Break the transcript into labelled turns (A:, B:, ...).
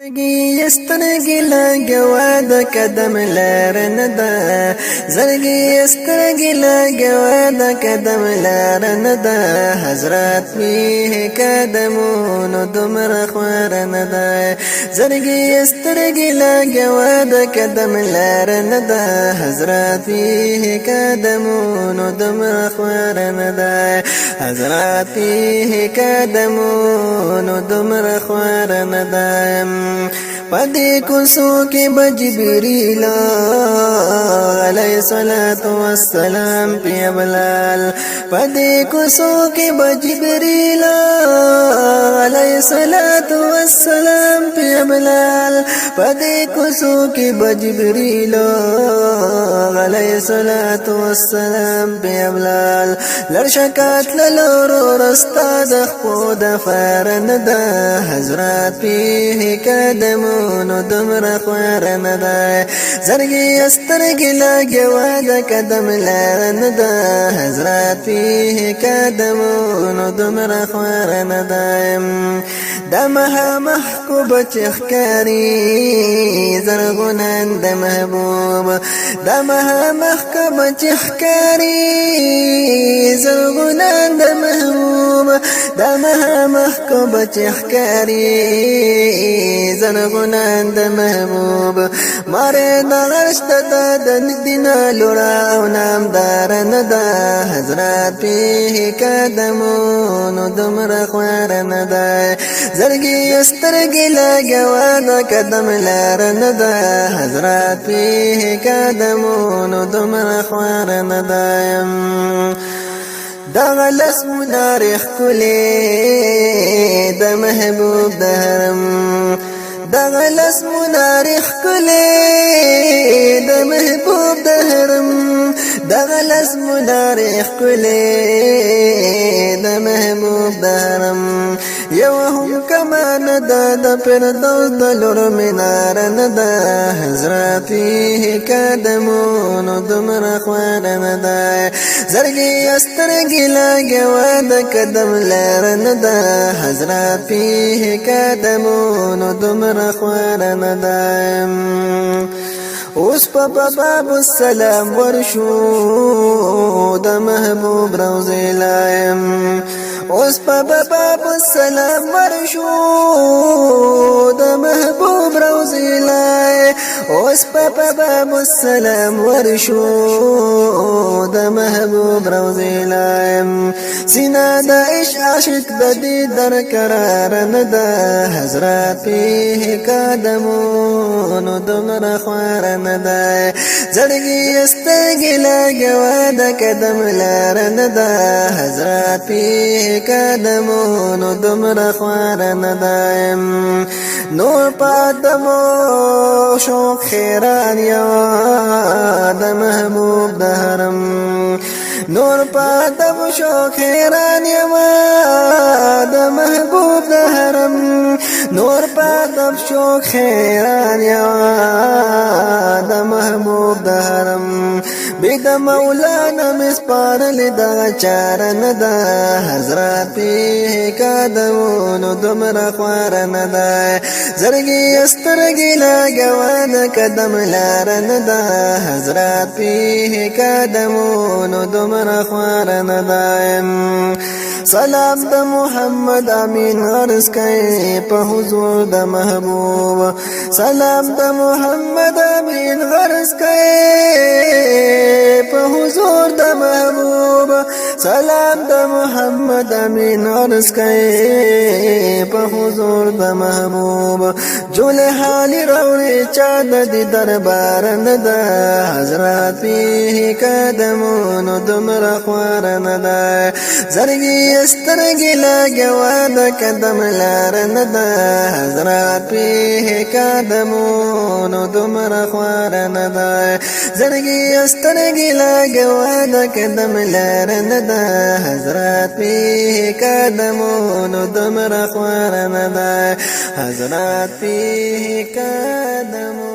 A: زرګي سترګې لګوا د قدم لار نه ده زرګي سترګې لګوا د قدم لار نه ده حضرت می قدمونو دومره خوار نه ده زرګي سترګې لګوا د قدم لار نه ده حضرت می قدمونو دومره خوار نه ده حضرت می قدمونو دومره خوار نه ده پدې کوڅو کې جبريل عليه الصلاه والسلام پي بلال پدې کوڅو کې جبريل عليه الصلاه والسلام پي بلال پدې کوڅو کې جبريل عليه الصلاه والسلام پي بلال لرشکات لورو رستا د خود فرن ده حضرت پی قدمونو دومره خوار نه ده زرګي سترګې لګوا د قدم لار نه ده حضرت پی قدمونو دومره خوار نه ده د محبوب چخکاری زرغونان د محبوب د محبوب چخکاری زرغونان د محبوب د محبوب چخکاری زرغونان د محبوب ماره دغشت د دینا لورا او نامدار نه ده حضرت پی قدمونو دومره خوار نه ده زرګي سترګې لګوا د قدم لار نه ده حضرت پی قدمونو دومره خوار نه ده دغه لسمونه ښکلې د محبوب د حرم دغه لسمونه ښکلې د محبوب د حرم دغه لسمونه ښکلې د محبوب د حرم یو هم کمان د فردوس د لور منار نه ده حضرت پی قدمونو دومره خوار نه ده زرګي سترګې لګوا د قدم لار نه ده حضرت پی قدمونو دومره خوار نه ده اوس په باب السلام ورشو د محبوب روزه لایم اوس په باب السلام ورشو د محبوب روزه لای اوس په باب السلام ورشو د محبوب روزه لایم سینا د عاشق د دې در قرار نه ده حضرت پی قدمونو دومره خوار نه ده زړګي سترګې لګوا د قدم لار نه ده حضرت پی قدمونو دومره خوار نه ده نور پادمو شوق خیران یا د محبوب د حرم نور پادم شوق خیران یا د محبوب د حرم نور پادم شوق خیران یا د محبوب د حرم بيد مولانا مسپارل دا چار نه ده حضرت پی قدمونو دومره خوار نه ده زرګي سترګې لګوا د قدم لار نه ده حضرت پی قدمونو دومره خوار نه ده سلام د محمد امین عرض کئ په حضور د محبوب سلام د محمد امین عرض کئ په حضور د محبوب سلام د محمد امین عرض کئ په حضور د محبوب جول حالی راوړي چا د دربار نه ده حضرت پی قدمونو دومره خوار نه ده زرګي سترګې لګوا د قدم لار نه ده حضرت پی قدمونو دومره خوار نه ده زرګي سترګې لګوا د قدم لار نه ده حضرت پی قدمونو دومره خوار نه ده حضرت پی قدمونو